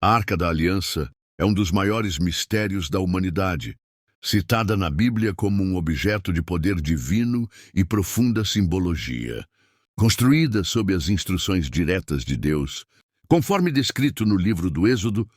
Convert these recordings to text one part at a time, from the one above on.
A Arca da Aliança é um dos maiores mistérios da humanidade, citada na Bíblia como um objeto de poder divino e profunda simbologia. Construída sob as instruções diretas de Deus, conforme descrito no livro do Êxodo,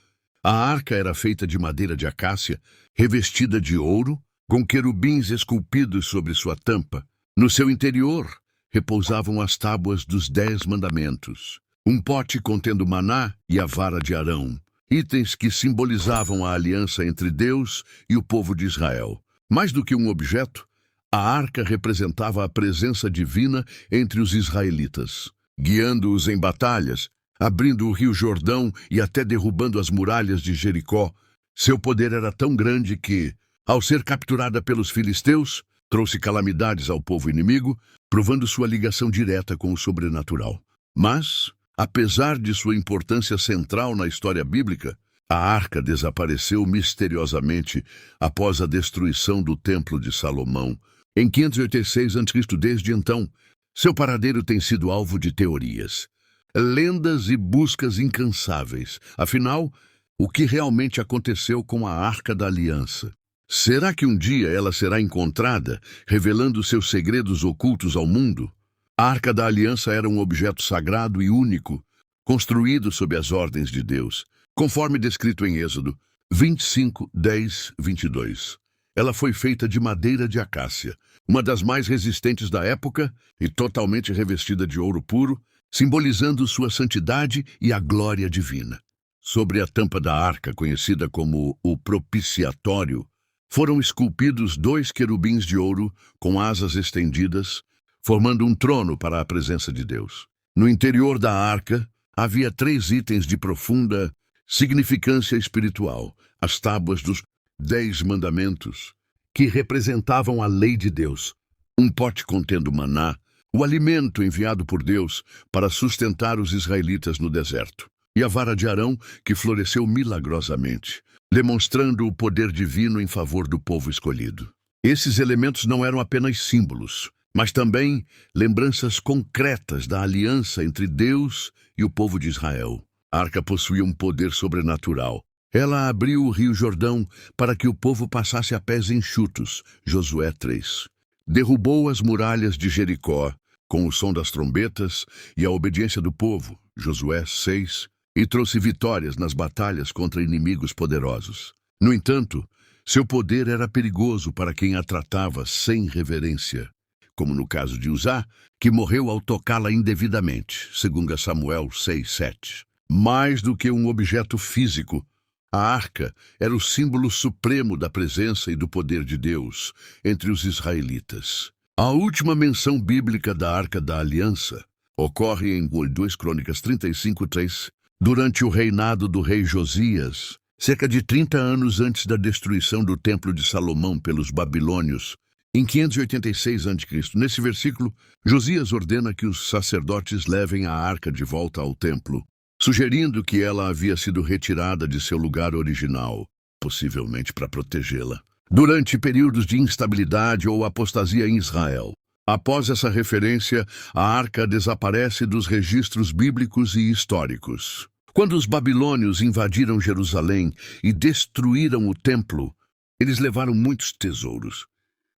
a arca era feita de madeira de acácia, revestida de ouro, com querubins esculpidos sobre sua tampa. No seu interior repousavam as tábuas dos 10 mandamentos, um pote contendo maná e a vara de Arão, itens que simbolizavam a aliança entre Deus e o povo de Israel. Mais do que um objeto, a arca representava a presença divina entre os israelitas, guiando-os em batalhas, abrindo o rio Jordão e até derrubando as muralhas de Jericó. Seu poder era tão grande que, ao ser capturada pelos filisteus, trouxe calamidades ao povo inimigo, provando sua ligação direta com o sobrenatural. Mas, apesar de sua importância central na história bíblica, a arca desapareceu misteriosamente após a destruição do Templo de Salomão, em 586 a.C. Desde então, seu paradeiro tem sido alvo de teorias, lendas e buscas incansáveis. Afinal, o que realmente aconteceu com a Arca da Aliança? Será que um dia ela será encontrada, revelando seus segredos ocultos ao mundo? A Arca da Aliança era um objeto sagrado e único, construído sob as ordens de Deus, conforme descrito em Êxodo 25, 10, 22. Ela foi feita de madeira de acácia, uma das mais resistentes da época e totalmente revestida de ouro puro, simbolizando sua santidade e a glória divina. Sobre a tampa da arca, conhecida como o propiciatório, foram esculpidos 2 querubins de ouro com asas estendidas, formando um trono para a presença de Deus. No interior da arca, havia 3 itens de profunda significância espiritual: as tábuas dos 10 mandamentos, que representavam a lei de Deus, um pote contendo maná, o alimento enviado por Deus para sustentar os israelitas no deserto, e a vara de Arão, que floresceu milagrosamente, demonstrando o poder divino em favor do povo escolhido. Esses elementos não eram apenas símbolos, mas também lembranças concretas da aliança entre Deus e o povo de Israel. A arca possuía um poder sobrenatural. Ela abriu o rio Jordão para que o povo passasse a pés enxutos, Josué 3. Derrubou as muralhas de Jericó, com o som das trombetas e a obediência do povo, Josué 6, e trouxe vitórias nas batalhas contra inimigos poderosos. No entanto, seu poder era perigoso para quem a tratava sem reverência, como no caso de Uzá, que morreu ao tocá-la indevidamente, segundo Samuel 6, 7. Mais do que um objeto físico, a arca era o símbolo supremo da presença e do poder de Deus entre os israelitas. A última menção bíblica da Arca da Aliança ocorre em 2 Crônicas 35, 3, durante o reinado do rei Josias, cerca de 30 anos antes da destruição do Templo de Salomão pelos babilônios, em 586 a.C. Nesse versículo, Josias ordena que os sacerdotes levem a arca de volta ao templo, sugerindo que ela havia sido retirada de seu lugar original, possivelmente para protegê-la, durante períodos de instabilidade ou apostasia em Israel. Após essa referência, a arca desaparece dos registros bíblicos e históricos. Quando os babilônios invadiram Jerusalém e destruíram o templo, eles levaram muitos tesouros,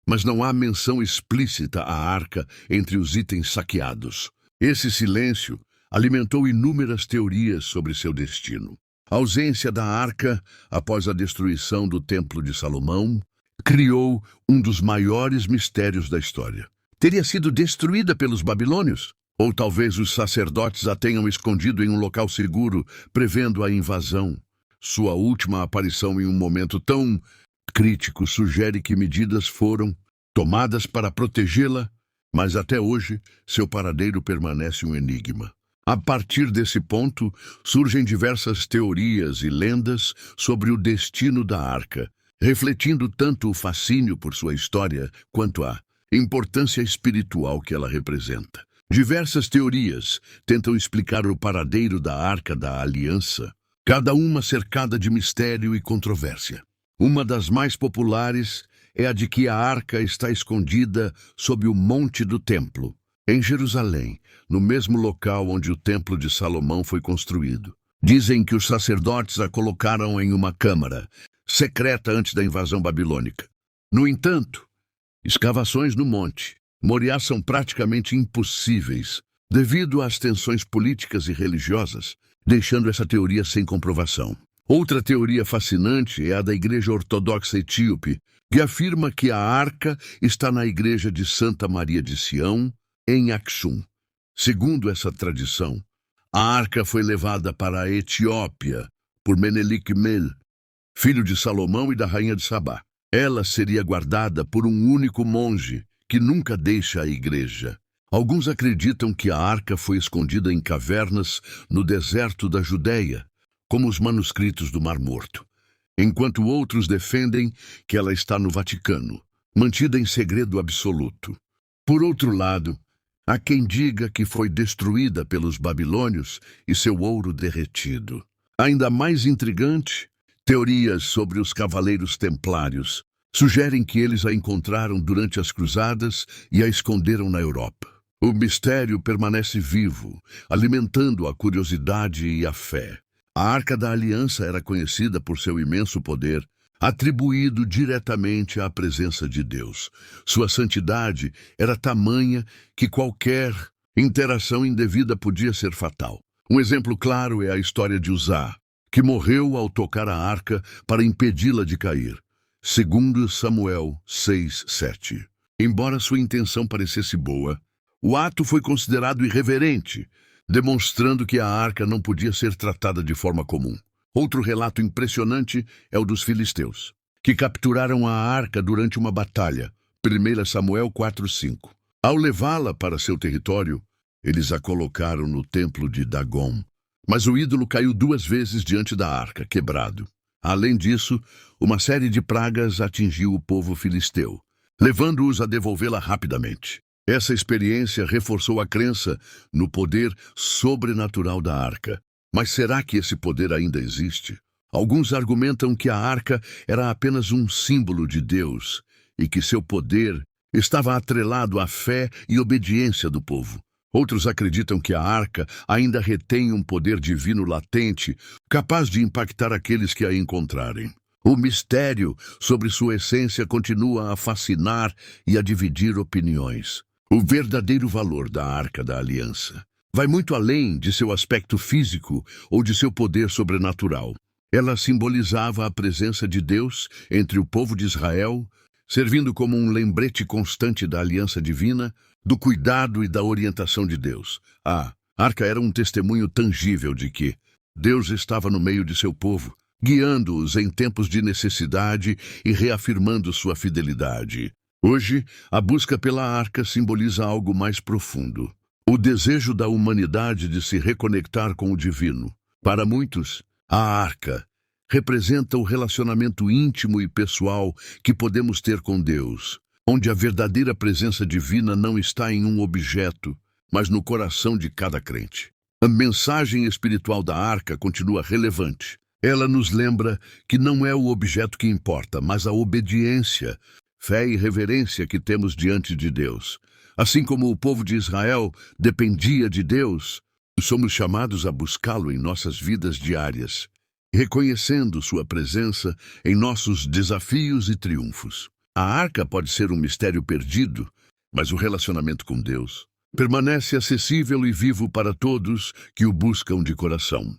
mas não há menção explícita à arca entre os itens saqueados. Esse silêncio alimentou inúmeras teorias sobre seu destino. A ausência da arca, após a destruição do Templo de Salomão, criou um dos maiores mistérios da história. Teria sido destruída pelos babilônios? Ou talvez os sacerdotes a tenham escondido em um local seguro, prevendo a invasão. Sua última aparição em um momento tão crítico sugere que medidas foram tomadas para protegê-la, mas até hoje seu paradeiro permanece um enigma. A partir desse ponto, surgem diversas teorias e lendas sobre o destino da arca, refletindo tanto o fascínio por sua história quanto a importância espiritual que ela representa. Diversas teorias tentam explicar o paradeiro da Arca da Aliança, cada uma cercada de mistério e controvérsia. Uma das mais populares é a de que a arca está escondida sob o Monte do Templo, em Jerusalém, no mesmo local onde o Templo de Salomão foi construído. Dizem que os sacerdotes a colocaram em uma câmara secreta antes da invasão babilônica. No entanto, escavações no Monte Moriá são praticamente impossíveis devido às tensões políticas e religiosas, deixando essa teoria sem comprovação. Outra teoria fascinante é a da Igreja Ortodoxa Etíope, que afirma que a arca está na igreja de Santa Maria de Sião, em Aksum. Segundo essa tradição, a arca foi levada para a Etiópia por Menelik Mel, filho de Salomão e da rainha de Sabá. Ela seria guardada por um único monge, que nunca deixa a igreja. Alguns acreditam que a arca foi escondida em cavernas no deserto da Judéia, como os manuscritos do Mar Morto, enquanto outros defendem que ela está no Vaticano, mantida em segredo absoluto. Por outro lado, há quem diga que foi destruída pelos babilônios e seu ouro derretido. Ainda mais intrigante, teorias sobre os cavaleiros templários sugerem que eles a encontraram durante as cruzadas e a esconderam na Europa. O mistério permanece vivo, alimentando a curiosidade e a fé. A Arca da Aliança era conhecida por seu imenso poder, atribuído diretamente à presença de Deus. Sua santidade era tamanha que qualquer interação indevida podia ser fatal. Um exemplo claro é a história de Uzá, que morreu ao tocar a arca para impedi-la de cair. Segundo Samuel 6:7. Embora sua intenção parecesse boa, o ato foi considerado irreverente, demonstrando que a arca não podia ser tratada de forma comum. Outro relato impressionante é o dos filisteus, que capturaram a arca durante uma batalha, 1 Samuel 4:5. Ao levá-la para seu território, eles a colocaram no templo de Dagom, mas o ídolo caiu 2 vezes diante da arca, quebrado. Além disso, uma série de pragas atingiu o povo filisteu, levando-os a devolvê-la rapidamente. Essa experiência reforçou a crença no poder sobrenatural da arca. Mas será que esse poder ainda existe? Alguns argumentam que a arca era apenas um símbolo de Deus e que seu poder estava atrelado à fé e obediência do povo. Outros acreditam que a arca ainda retém um poder divino latente, capaz de impactar aqueles que a encontrarem. O mistério sobre sua essência continua a fascinar e a dividir opiniões. O verdadeiro valor da Arca da Aliança vai muito além de seu aspecto físico ou de seu poder sobrenatural. Ela simbolizava a presença de Deus entre o povo de Israel, servindo como um lembrete constante da aliança divina, do cuidado e da orientação de Deus. A arca era um testemunho tangível de que Deus estava no meio de seu povo, guiando-os em tempos de necessidade e reafirmando sua fidelidade. Hoje, a busca pela arca simboliza algo mais profundo: o desejo da humanidade de se reconectar com o divino. Para muitos, a arca representa o relacionamento íntimo e pessoal que podemos ter com Deus, onde a verdadeira presença divina não está em um objeto, mas no coração de cada crente. A mensagem espiritual da arca continua relevante. Ela nos lembra que não é o objeto que importa, mas a obediência, fé e reverência que temos diante de Deus. Assim como o povo de Israel dependia de Deus, somos chamados a buscá-lo em nossas vidas diárias, reconhecendo sua presença em nossos desafios e triunfos. A arca pode ser um mistério perdido, mas o relacionamento com Deus permanece acessível e vivo para todos que o buscam de coração.